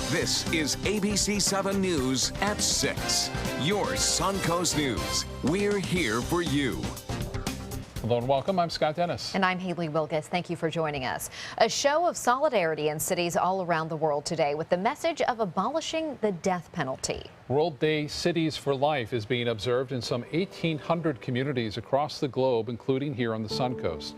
This is ABC 7 News at 6. Your Suncoast News. We're here for you. Hello and welcome. I'm Scott Dennis. And I'm Haley Wilgus. Thank you for joining us. A show of solidarity in cities all around the world today with the message of abolishing the death penalty. World Day Cities for Life is being observed in some 1,800 communities across the globe, including here on the Suncoast.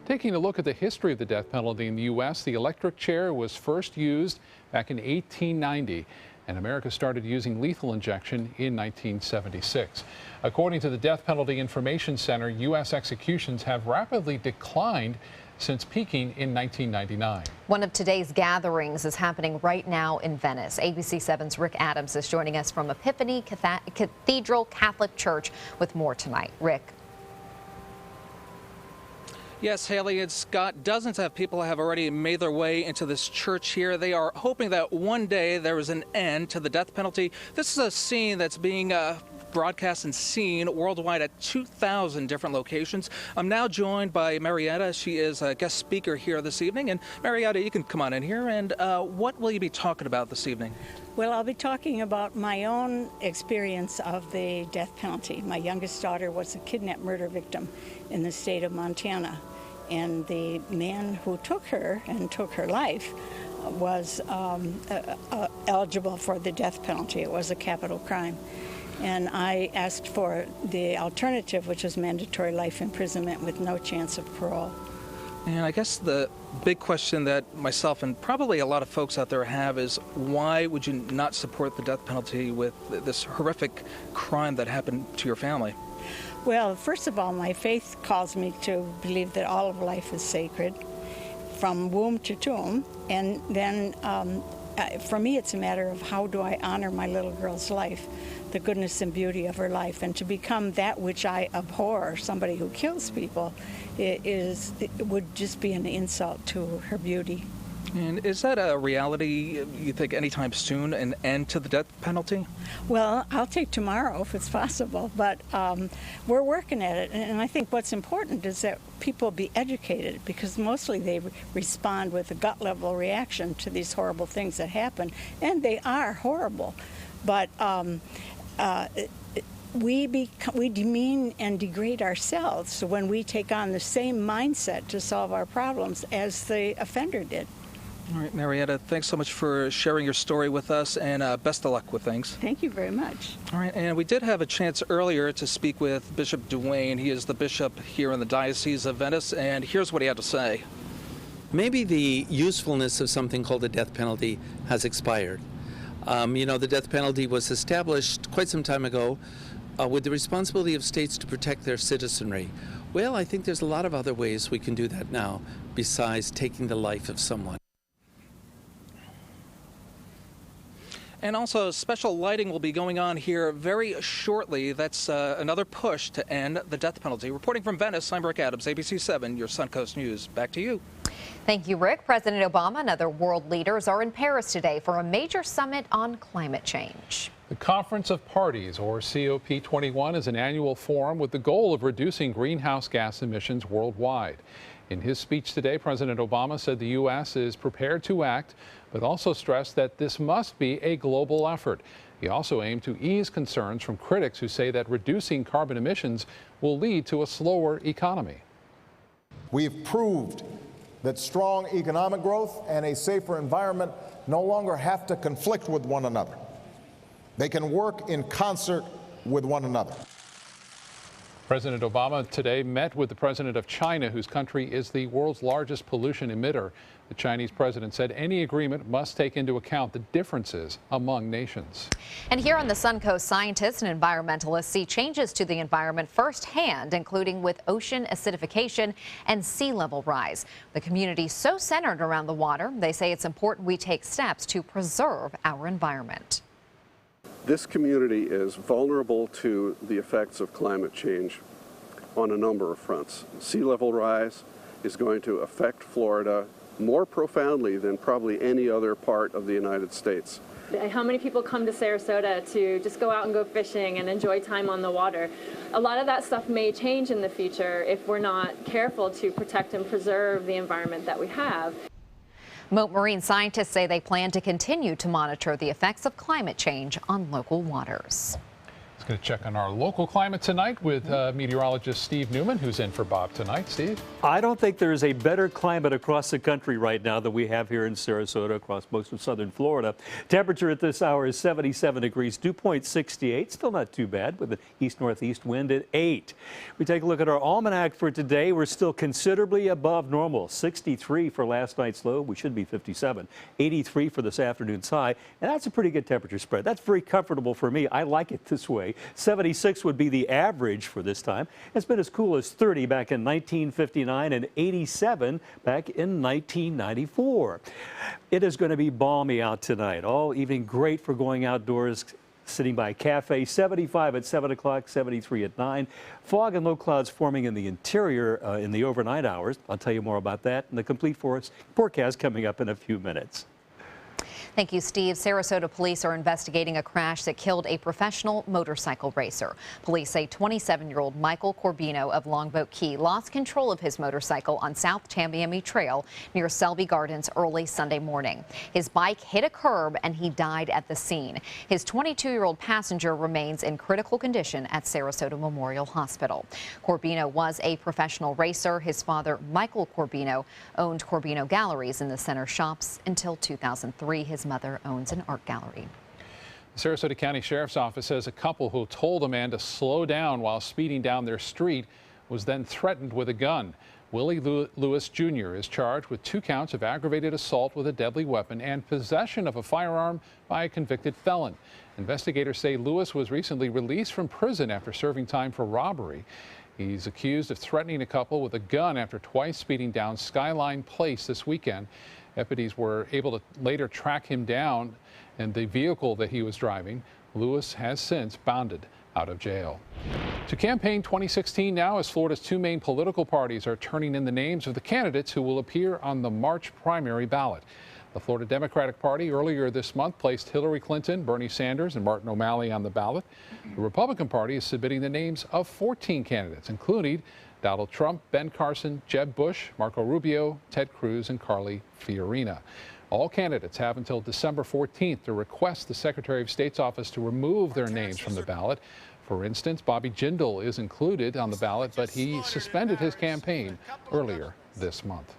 Taking a look at the history of the death penalty in the U.S., the electric chair was first used back in 1890, and America started using lethal injection in 1976. According to the Death Penalty Information Center, U.S. executions have rapidly declined since peaking in 1999. One of today's gatherings is happening right now in Venice. ABC 7's Rick Adams is joining us from Epiphany Cathedral Catholic Church with more tonight. Rick. Yes, Haley and Scott, dozens of people have already made their way into this church here. They are hoping that one day there is an end to the death penalty. This is a scene that's being broadcast and seen worldwide at 2,000 different locations. I'm now joined by Marietta. She is a guest speaker here this evening. And Marietta, you can come on in here. And what will you be talking about this evening? Well, I'll be talking about my own experience of the death penalty. My youngest daughter was a kidnapped murder victim in the state of Montana. And the man who took her and took her life was eligible for the death penalty. It was a capital crime. And I asked for the alternative, which was mandatory life imprisonment with no chance of parole. And I guess the big question that myself and probably a lot of folks out there have is, why would you not support the death penalty with this horrific crime that happened to your family? Well, first of all, my faith calls me to believe that all of life is sacred, from womb to tomb. And then for me, it's a matter of how do I honor my little girl's life, the goodness and beauty of her life, and to become that which I abhor, somebody who kills people, it would just be an insult to her beauty. And is that a reality, you think, anytime soon, an end to the death penalty? Well, I'll take tomorrow if it's possible, but we're working at it. And I think what's important is that people be educated, because mostly they respond with a gut-level reaction to these horrible things that happen, and they are horrible. But we demean and degrade ourselves when we take on the same mindset to solve our problems as the offender did. All right, Marietta, thanks so much for sharing your story with us, and best of luck with things. Thank you very much. All right, and we did have a chance earlier to speak with Bishop Duane. He is the bishop here in the Diocese of Venice, and here's what he had to say. Maybe the usefulness of something called the death penalty has expired. The death penalty was established quite some time ago with the responsibility of states to protect their citizenry. Well, I think there's a lot of other ways we can do that now besides taking the life of someone. And also, special lighting will be going on here very shortly. That's another push to end the death penalty. Reporting from Venice, I'm Rick Adams, ABC 7, your Suncoast News. Back to you. Thank you, Rick. President Obama and other world leaders are in Paris today for a major summit on climate change. The Conference of Parties, or COP21, is an annual forum with the goal of reducing greenhouse gas emissions worldwide. In his speech today, President Obama said the U.S. is prepared to act, but also stressed that this must be a global effort. He also aimed to ease concerns from critics who say that reducing carbon emissions will lead to a slower economy. We've proved that strong economic growth and a safer environment no longer have to conflict with one another. They can work in concert with one another. President Obama today met with the president of China, whose country is the world's largest pollution emitter. The Chinese president said any agreement must take into account the differences among nations. And here on the Suncoast, scientists and environmentalists see changes to the environment firsthand, including with ocean acidification and sea level rise. The community is so centered around the water, they say it's important we take steps to preserve our environment. This community is vulnerable to the effects of climate change on a number of fronts. Sea level rise is going to affect Florida more profoundly than probably any other part of the United States. How many people come to Sarasota to just go out and go fishing and enjoy time on the water? A lot of that stuff may change in the future if we're not careful to protect and preserve the environment that we have. Mote Marine scientists say they plan to continue to monitor the effects of climate change on local waters. Going to check on our local climate tonight with meteorologist Steve Newman, who's in for Bob tonight. Steve? I don't think there's a better climate across the country right now than we have here in Sarasota, across most of southern Florida. Temperature at this hour is 77 degrees, dew point 68. Still not too bad with an east-northeast wind at 8. We take a look at our almanac for today. We're still considerably above normal. 63 for last night's low. We should be 57. 83 for this afternoon's high. And that's a pretty good temperature spread. That's very comfortable for me. I like it this way. 76 would be the average for this time. It's been as cool as 30 back in 1959 and 87 back in 1994. It is going to be balmy out tonight. All evening, great for going outdoors, sitting by a cafe. 75 at 7 o'clock, 73 at 9. Fog and low clouds forming in the interior in the overnight hours. I'll tell you more about that and the complete forecast coming up in a few minutes. Thank you, Steve. Sarasota police are investigating a crash that killed a professional motorcycle racer. Police say 27-year-old Michael Corbino of Longboat Key lost control of his motorcycle on South Tamiami Trail near Selby Gardens early Sunday morning. His bike hit a curb and he died at the scene. His 22-year-old passenger remains in critical condition at Sarasota Memorial Hospital. Corbino was a professional racer. His father, Michael Corbino, owned Corbino Galleries in the center shops until 2003. His mother owns an art gallery. The Sarasota County Sheriff's Office says a couple who told a man to slow down while speeding down their street was then threatened with a gun. Willie Lewis Jr. is charged with 2 counts of aggravated assault with a deadly weapon and possession of a firearm by a convicted felon. Investigators say Lewis was recently released from prison after serving time for robbery. He's accused of threatening a couple with a gun after twice speeding down Skyline Place this weekend. Deputies were able to later track him down and the vehicle that he was driving. Lewis has since bonded out of jail. To campaign 2016 now, as Florida's 2 main political parties are turning in the names of the candidates who will appear on the March primary ballot. The Florida Democratic Party earlier this month placed Hillary Clinton, Bernie Sanders, and Martin O'Malley on the ballot. The Republican Party is submitting the names of 14 candidates, including Donald Trump, Ben Carson, Jeb Bush, Marco Rubio, Ted Cruz, and Carly Fiorina. All candidates have until December 14th to request the Secretary of State's office to remove their names from the ballot. For instance, Bobby Jindal is included on the ballot, but he suspended his campaign earlier this month.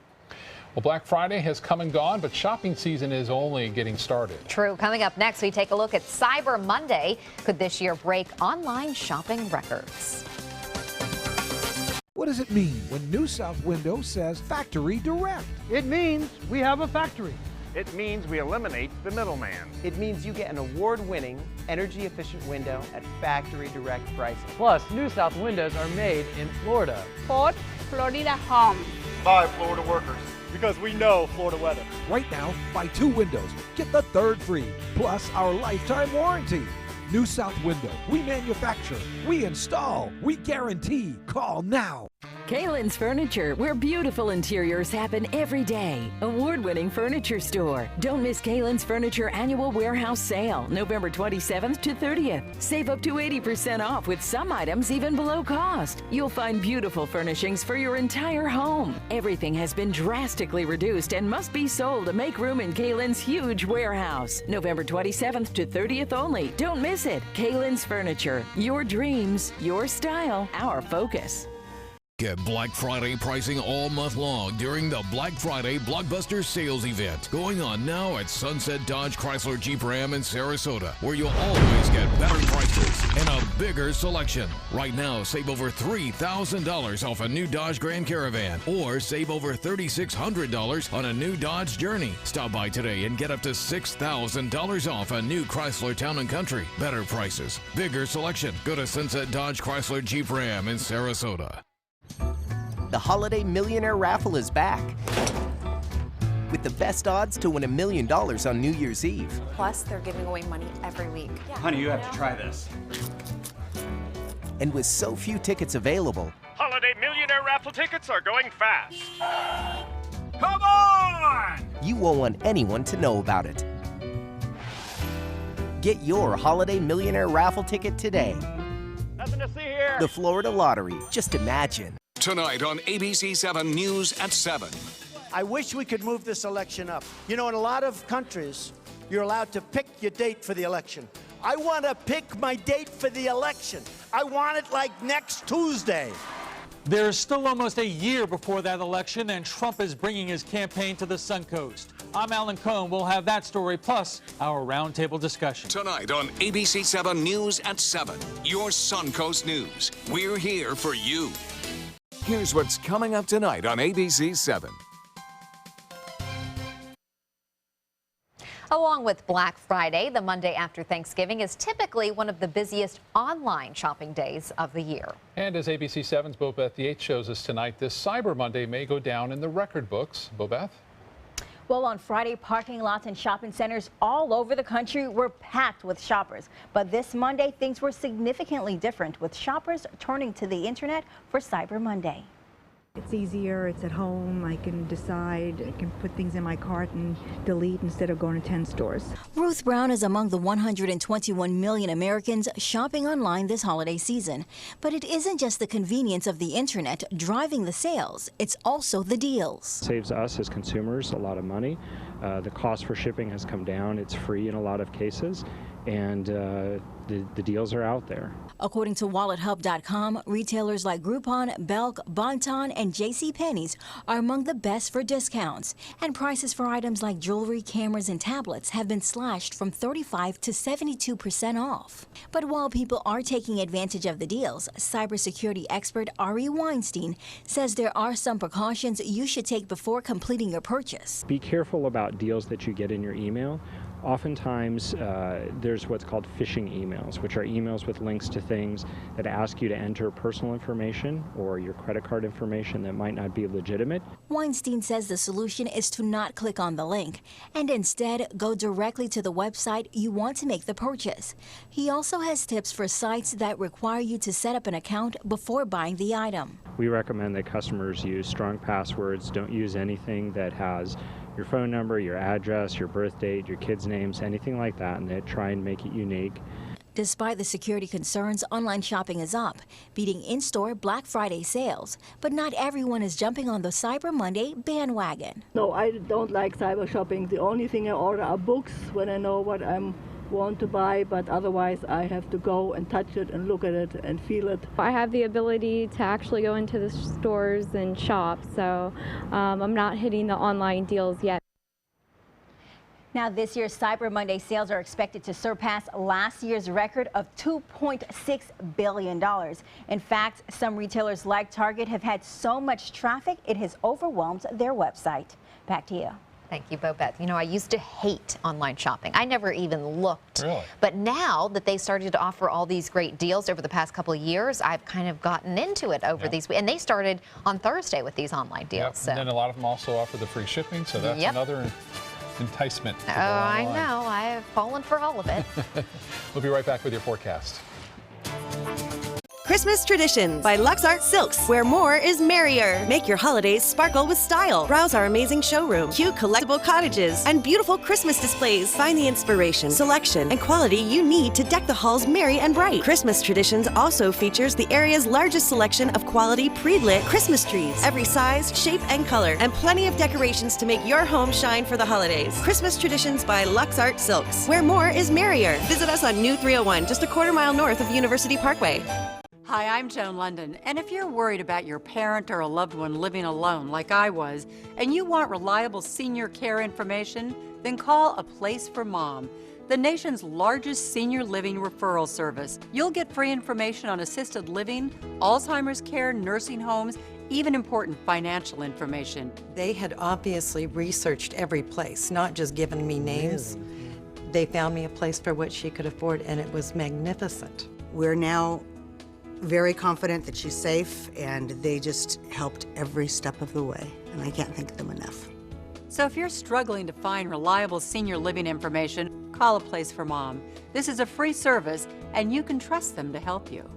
Well, Black Friday has come and gone, but shopping season is only getting started. True. Coming up next, we take a look at Cyber Monday. Could this year break online shopping records? What does it mean when New South Window says Factory Direct? It means we have a factory. It means we eliminate the middleman. It means you get an award-winning, energy-efficient window at factory direct pricing. Plus, New South windows are made in Florida. Fort Florida Home. By Florida workers. Because we know Florida weather. Right now, buy 2 windows, get the 3rd free, plus our lifetime warranty. New South Window. We manufacture, we install, we guarantee. Call now. Kalen's Furniture, where beautiful interiors happen every day. Award-winning furniture store. Don't miss Kalen's Furniture annual warehouse sale, November 27th to 30th. Save up to 80% off with some items even below cost. You'll find beautiful furnishings for your entire home. Everything has been drastically reduced and must be sold to make room in Kalen's huge warehouse. November 27th to 30th only. Don't miss it. Kalen's Furniture. Your dreams, your style, our focus. Get Black Friday pricing all month long during the Black Friday Blockbuster Sales Event going on now at Sunset Dodge Chrysler Jeep Ram in Sarasota, where you'll always get better prices and a bigger selection. Right now, save over $3,000 off a new Dodge Grand Caravan or save over $3,600 on a new Dodge Journey. Stop by today and get up to $6,000 off a new Chrysler Town & Country. Better prices, bigger selection. Go to Sunset Dodge Chrysler Jeep Ram in Sarasota. The Holiday Millionaire Raffle is back with the best odds to win $1 million on New Year's Eve. Plus, they're giving away money every week. Honey, you have to try this. And with so few tickets available, Holiday Millionaire Raffle tickets are going fast. Come on! You won't want anyone to know about it. Get your Holiday Millionaire Raffle ticket today. Nothing to see here. The Florida Lottery. Just imagine. Tonight on ABC 7 News at 7. I wish we could move this election up. You know, in a lot of countries, you're allowed to pick your date for the election. I want to pick my date for the election. I want it like next Tuesday. There's still almost a year before that election, and Trump is bringing his campaign to the Suncoast. I'm Alan Cohn. We'll have that story, plus our roundtable discussion. Tonight on ABC 7 News at 7, your Suncoast News. We're here for you. Here's what's coming up tonight on ABC 7. Along with Black Friday, the Monday after Thanksgiving is typically one of the busiest online shopping days of the year. And as ABC 7's Bobeth Yates shows us tonight, this Cyber Monday may go down in the record books. Bobeth? Well, on Friday, parking lots and shopping centers all over the country were packed with shoppers. But this Monday, things were significantly different, with shoppers turning to the internet for Cyber Monday. It's easier, it's at home, I can decide, I can put things in my cart and delete instead of going to 10 stores. Ruth Brown is among the 121 million Americans shopping online this holiday season. But it isn't just the convenience of the internet driving the sales, it's also the deals. Saves us as consumers a lot of money. The cost for shipping has come down, it's free in a lot of cases, and the deals are out there. According to WalletHub.com, retailers like Groupon, Belk, Bon-Ton, and JCPenney's are among the best for discounts. And prices for items like jewelry, cameras, and tablets have been slashed from 35% to 72% off. But while people are taking advantage of the deals, cybersecurity expert Ari Weinstein says there are some precautions you should take before completing your purchase. Be careful about deals that you get in your email. Oftentimes, there's what's called phishing emails, which are emails with links to things that ask you to enter personal information or your credit card information that might not be legitimate. Weinstein says the solution is to not click on the link and instead go directly to the website you want to make the purchase. He also has tips for sites that require you to set up an account before buying the item. We recommend that customers use strong passwords. Don't use anything that has your phone number, your address, your birth date, your kids' names, anything like that, and they try and make it unique. Despite the security concerns, online shopping is up, beating in-store Black Friday sales. But not everyone is jumping on the Cyber Monday bandwagon. No, I don't like cyber shopping. The only thing I order are books when I know what I want to buy, but otherwise I have to go and touch it and look at it and feel it. I have the ability to actually go into the stores and shop, so I'm not hitting the online deals yet. Now, this year's Cyber Monday sales are expected to surpass last year's record of $2.6 billion. In fact, some retailers like Target have had so much traffic, it has overwhelmed their website. Back to you. Thank you, Bobeth. You know, I used to hate online shopping. I never even looked. Really? But now that they started to offer all these great deals over the past couple of years, I've kind of gotten into it over these. And they started on Thursday with these online deals. Yep. So. And then a lot of them also offer the free shipping, so that's another enticement. Oh, I know. I have fallen for all of it. We'll be right back with your forecast. Christmas Traditions by Lux Art Silks, where more is merrier. Make your holidays sparkle with style. Browse our amazing showroom, cute collectible cottages, and beautiful Christmas displays. Find the inspiration, selection, and quality you need to deck the halls merry and bright. Christmas Traditions also features the area's largest selection of quality pre-lit Christmas trees, every size, shape, and color, and plenty of decorations to make your home shine for the holidays. Christmas Traditions by Lux Art Silks, where more is merrier. Visit us on New 301, just a quarter-mile north of University Parkway. Hi, I'm Joan London, and if you're worried about your parent or a loved one living alone like I was, and you want reliable senior care information, then call A Place for Mom, the nation's largest senior living referral service. You'll get free information on assisted living, Alzheimer's care, nursing homes, even important financial information. They had obviously researched every place, not just given me names. They found me a place for what she could afford, and it was magnificent. We're now very confident that she's safe, and they just helped every step of the way, and I can't thank them enough. So if you're struggling to find reliable senior living information, call A Place for Mom. This is a free service, and you can trust them to help you.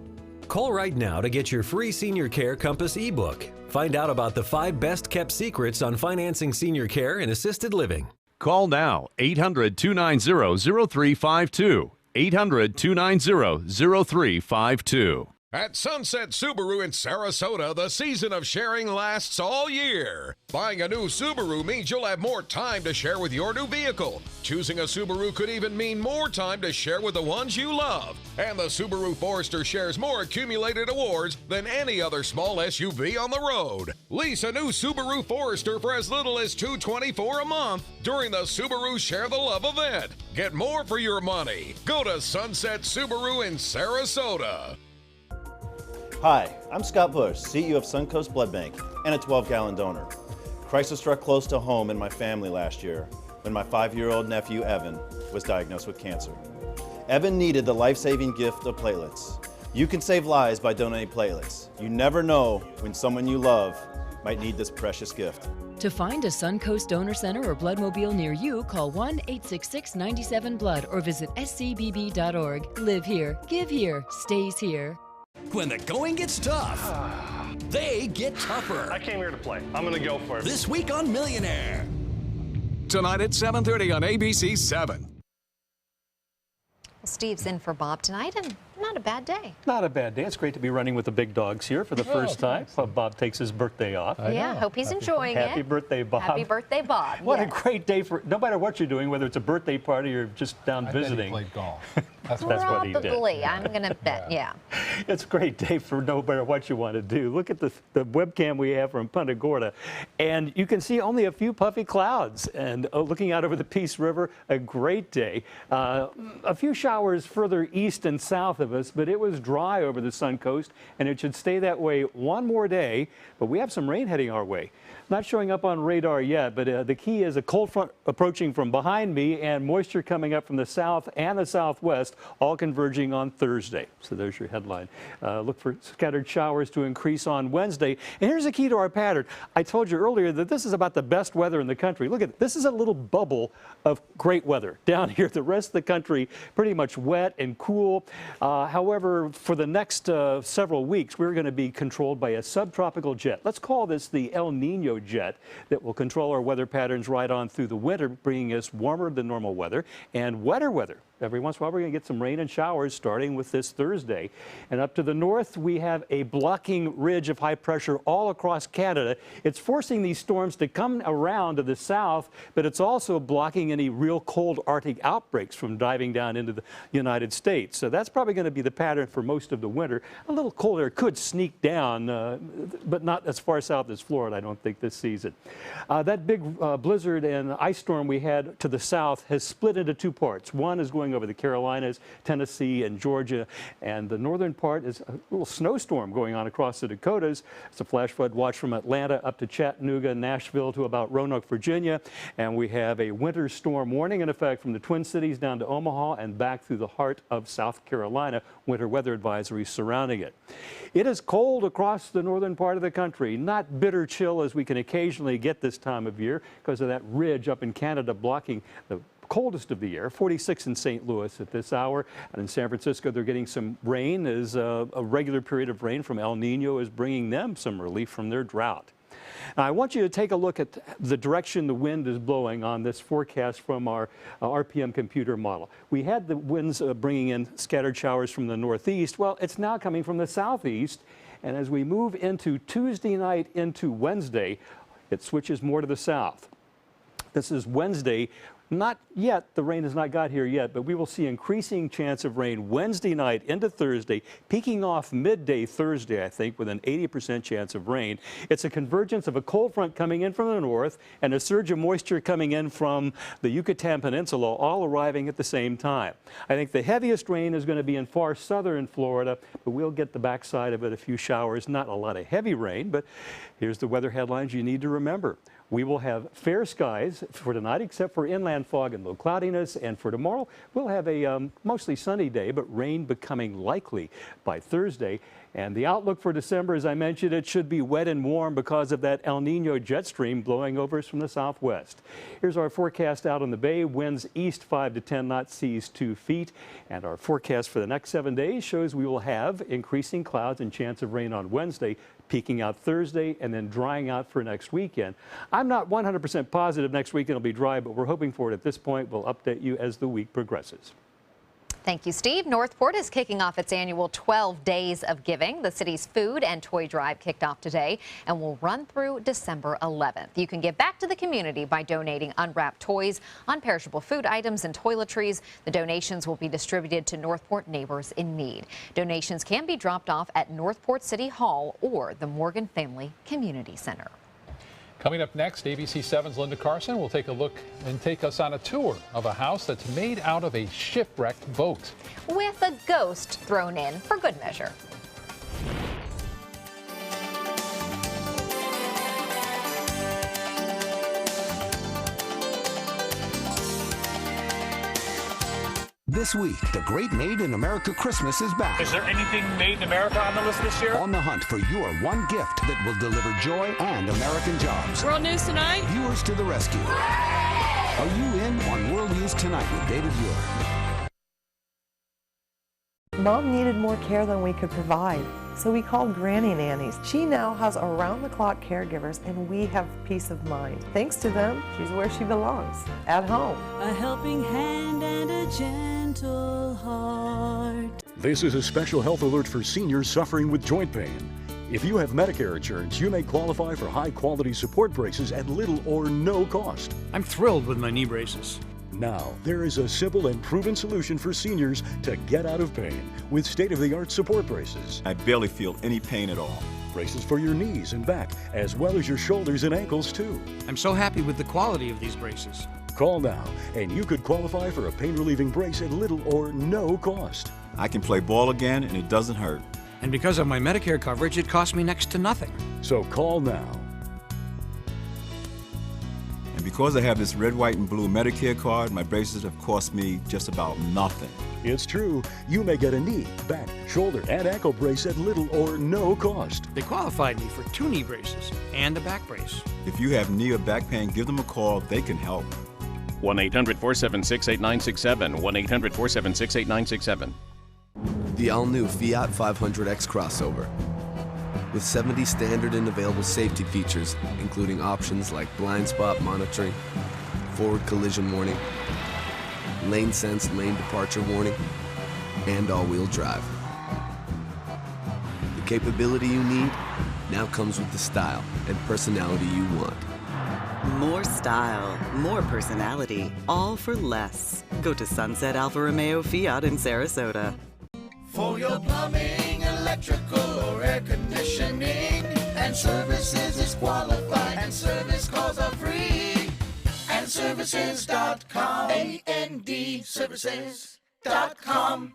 Call right now to get your free Senior Care Compass ebook. Find out about the 5 best-kept secrets on financing senior care and assisted living. Call now, 800-290-0352. 800-290-0352. At Sunset Subaru in Sarasota, the season of sharing lasts all year. Buying a new Subaru means you'll have more time to share with your new vehicle. Choosing a Subaru could even mean more time to share with the ones you love. And the Subaru Forester shares more accumulated awards than any other small SUV on the road. Lease a new Subaru Forester for as little as $224 a month during the Subaru Share the Love event. Get more for your money. Go to Sunset Subaru in Sarasota. Hi, I'm Scott Bush, CEO of Suncoast Blood Bank and a 12-gallon donor. Crisis struck close to home in my family last year when my 5-year-old nephew, Evan, was diagnosed with cancer. Evan needed the life-saving gift of platelets. You can save lives by donating platelets. You never know when someone you love might need this precious gift. To find a Suncoast Donor Center or Bloodmobile near you, call 1-866-97-BLOOD or visit scbb.org. Live here, give here, stays here. When the going gets tough, they get tougher. I came here to play. I'm going to go for it. This week on Millionaire. Tonight at 7:30 on ABC 7. Steve's in for Bob tonight, and not a bad day. Not a bad day. It's great to be running with the big dogs here for the first time. Bob takes his birthday off. Yeah, hope he's enjoying it. Happy birthday, Bob. Happy birthday, Bob. What a yes. great day for, no matter what you're doing, whether it's a birthday party or just down visiting. I bet he played golf. That's what he did. Probably. I'm going to bet, yeah. It's a great day for no matter what you want to do. Look at the webcam we have from Punta Gorda, and you can see only a few puffy clouds. And looking out over the Peace River, a great day. A few showers further east and south of us, but it was dry over the Suncoast, and it should stay that way one more day. But we have some rain heading our way. Not showing up on radar yet, but the key is a cold front approaching from behind me and moisture coming up from the south and the southwest, all converging on Thursday. So there's your headline. Look for scattered showers to increase on Wednesday. And here's the key to our pattern. I told you earlier that this is about the best weather in the country. Look at this is a little bubble of great weather. Down here, the rest of the country pretty much wet and cool. However, for the next several weeks, we're going to be controlled by a subtropical jet. Let's call this the El Nino jet that will control our weather patterns right on through the winter, bringing us warmer than normal weather and wetter weather. Every once in a while, we're going to get some rain and showers starting with this Thursday. And up to the north, we have a blocking ridge of high pressure all across Canada. It's forcing these storms to come around to the south, but it's also blocking any real cold Arctic outbreaks from diving down into the United States. So that's probably going to be the pattern for most of the winter. A little cold air could sneak down, but not as far south as Florida, I don't think, this season. That big blizzard and ice storm we had to the south has split into two parts. One is going over the Carolinas, Tennessee, and Georgia, and the northern part is a little snowstorm going on across the Dakotas. It's a flash flood watch from Atlanta up to Chattanooga, Nashville to about Roanoke, Virginia, and we have a winter storm warning in effect from the Twin Cities down to Omaha and back through the heart of South Carolina. Winter weather advisories surrounding it. It is cold across the northern part of the country, not bitter chill as we can occasionally get this time of year because of that ridge up in Canada blocking the coldest of the year, 46 in St. Louis at this hour. And in San Francisco, they're getting some rain as a regular period of rain from El Nino is bringing them some relief from their drought. Now, I want you to take a look at the direction the wind is blowing on this forecast from our RPM computer model. We had the winds bringing in scattered showers from the northeast. Well, it's now coming from the southeast. And as we move into Tuesday night into Wednesday, it switches more to the south. This is Wednesday. Not yet, the rain has not got here yet, but we will see increasing chance of rain Wednesday night into Thursday, peaking off midday Thursday, I think, with an 80% chance of rain. It's a convergence of a cold front coming in from the north and a surge of moisture coming in from the Yucatan Peninsula, all arriving at the same time. I think the heaviest rain is going to be in far southern Florida, but we'll get the backside of it, a few showers, not a lot of heavy rain, but here's the weather headlines you need to remember. We will have fair skies for tonight, except for inland fog and low cloudiness. And for tomorrow, we'll have a mostly sunny day, but rain becoming likely by Thursday. And the outlook for December, as I mentioned, it should be wet and warm because of that El Nino jet stream blowing over us from the southwest. Here's our forecast out on the bay. Winds east 5 to 10 knots, seas 2 feet. And our forecast for the next 7 days shows we will have increasing clouds and chance of rain on Wednesday, peaking out Thursday, and then drying out for next weekend. I'm not 100% positive next weekend will be dry, but we're hoping for it at this point. We'll update you as the week progresses. Thank you, Steve. Northport is kicking off its annual 12 Days of Giving. The city's food and toy drive kicked off today and will run through December 11th. You can give back to the community by donating unwrapped toys, unperishable food items, and toiletries. The donations will be distributed to Northport neighbors in need. Donations can be dropped off at Northport City Hall or the Morgan Family Community Center. Coming up next, ABC 7's Linda Carson will take a look and take us on a tour of a house that's made out of a shipwrecked boat. With a ghost thrown in for good measure. This week, the Great Made in America Christmas is back. Is there anything made in America on the list this year? On the hunt for your one gift that will deliver joy and American jobs. World News Tonight. Viewers to the rescue. Are you in on World News Tonight with David Muir? Mom needed more care than we could provide, so we called Granny Nannies. She now has around-the-clock caregivers, and we have peace of mind. Thanks to them, she's where she belongs, at home. A helping hand and a gentle heart. This is a special health alert for seniors suffering with joint pain. If you have Medicare insurance, you may qualify for high-quality support braces at little or no cost. I'm thrilled with my knee braces. Now, there is a simple and proven solution for seniors to get out of pain with state-of-the-art support braces. I barely feel any pain at all. Braces for your knees and back, as well as your shoulders and ankles, too. I'm so happy with the quality of these braces. Call now, and you could qualify for a pain-relieving brace at little or no cost. I can play ball again, and it doesn't hurt. And because of my Medicare coverage, it costs me next to nothing. So call now. And because I have this red, white, and blue Medicare card, my braces have cost me just about nothing. It's true. You may get a knee, back, shoulder, and ankle brace at little or no cost. They qualified me for 2 knee braces and a back brace. If you have knee or back pain, give them a call. They can help. 1-800-476-8967. 1-800-476-8967. The all-new Fiat 500X crossover. With 70 standard and available safety features, including options like blind spot monitoring, forward collision warning, lane sense lane departure warning, and all-wheel drive. The capability you need now comes with the style and personality you want. More style, more personality, all for less. Go to Sunset Alfa Romeo Fiat in Sarasota. For your plumbing, electrical, or air conditioning, and services is qualified, and service calls are free. And services.com, A-N-D, services.com.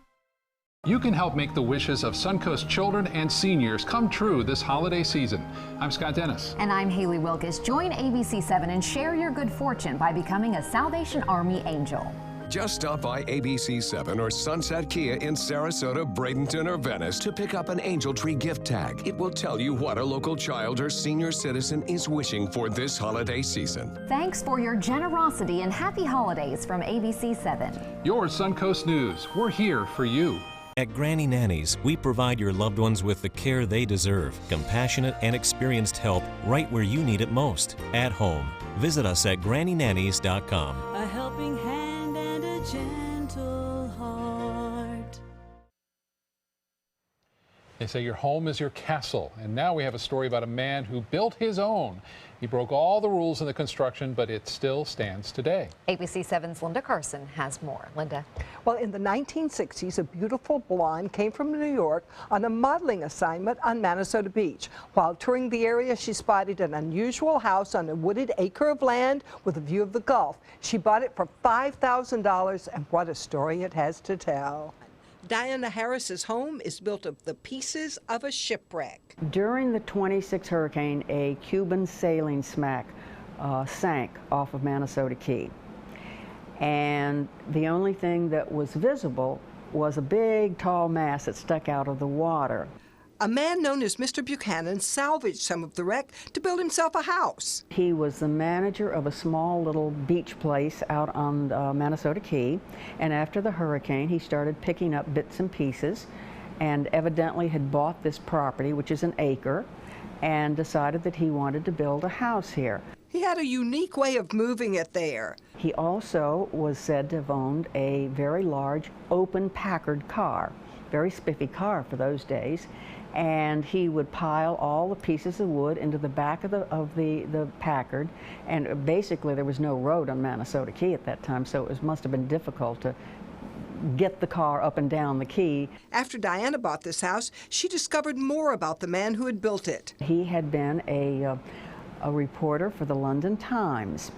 You can help make the wishes of Suncoast children and seniors come true this holiday season. I'm Scott Dennis. And I'm Haley Wilkes. Join ABC 7 and share your good fortune by becoming a Salvation Army Angel. Just stop by ABC 7 or Sunset Kia in Sarasota, Bradenton, or Venice to pick up an Angel Tree gift tag. It will tell you what a local child or senior citizen is wishing for this holiday season. Thanks for your generosity and happy holidays from ABC 7. Your Suncoast News. We're here for you. At Granny Nannies, we provide your loved ones with the care they deserve, compassionate and experienced help right where you need it most, at home. Visit us at grannynannies.com. A helping hand and a gentle heart. They say your home is your castle, and now we have a story about a man who built his own. He broke all the rules in the construction, but it still stands today. ABC 7's Linda Carson has more. Linda. Well, in the 1960s, a beautiful blonde came from New York on a modeling assignment on Manasota Beach. While touring the area, she spotted an unusual house on a wooded acre of land with a view of the Gulf. She bought it for $5,000, and what a story it has to tell. Diana Harris's home is built of the pieces of a shipwreck. During the 26 hurricane, a Cuban sailing smack sank off of Manasota Key. And the only thing that was visible was a big, tall mast that stuck out of the water. A man known as Mr. Buchanan salvaged some of the wreck to build himself a house. He was the manager of a small little beach place out on Manasota Key, and after the hurricane he started picking up bits and pieces and evidently had bought this property, which is an acre, and decided that he wanted to build a house here. He had a unique way of moving it there. He also was said to have owned a very large open Packard car, very spiffy car for those days, and he would pile all the pieces of wood into the back of the Packard, and basically there was no road on Manasota Key at that time, so it must have been difficult to get the car up and down the key. After Diana bought this house, she discovered more about the man who had built it. He had been a reporter for the London Times.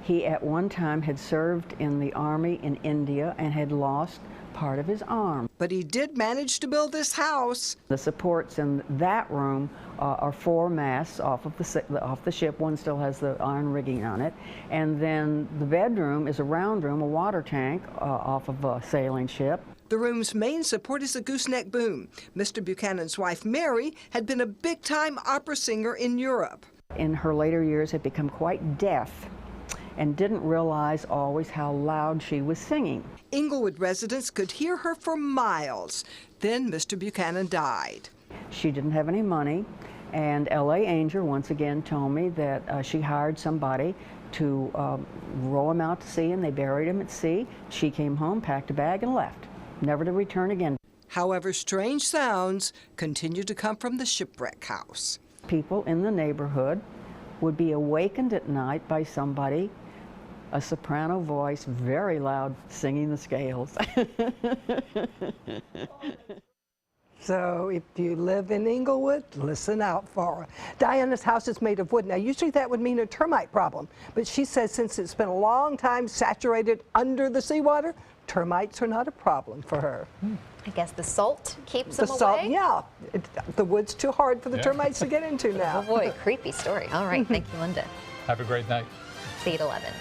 He at one time had served in the army in India and had lost part of his arm. But he did manage to build this house. The supports in that room are 4 masts off the ship. One still has the iron rigging on it. And then the bedroom is a round room, a water tank off of a sailing ship. The room's main support is a gooseneck boom. Mr. Buchanan's wife, Mary, had been a big-time opera singer in Europe. In her later years had become quite deaf and didn't realize always how loud she was singing. Inglewood residents could hear her for miles. Then Mr. Buchanan died. She didn't have any money, and L.A. Ainger once again told me that she hired somebody to row him out to sea, and they buried him at sea. She came home, packed a bag, and left, never to return again. However, strange sounds continued to come from the shipwreck house. People in the neighborhood would be awakened at night by somebody, a soprano voice, very loud, singing the scales. So if you live in Inglewood, listen out for her. Diana's house is made of wood. Now, usually that would mean a termite problem, but she says since it's been a long time saturated under the seawater, termites are not a problem for her. I guess the salt keeps them away? The salt, yeah. The wood's too hard for the termites to get into now. Oh boy, creepy story. All right, thank you, Linda. Have a great night. See you at 11.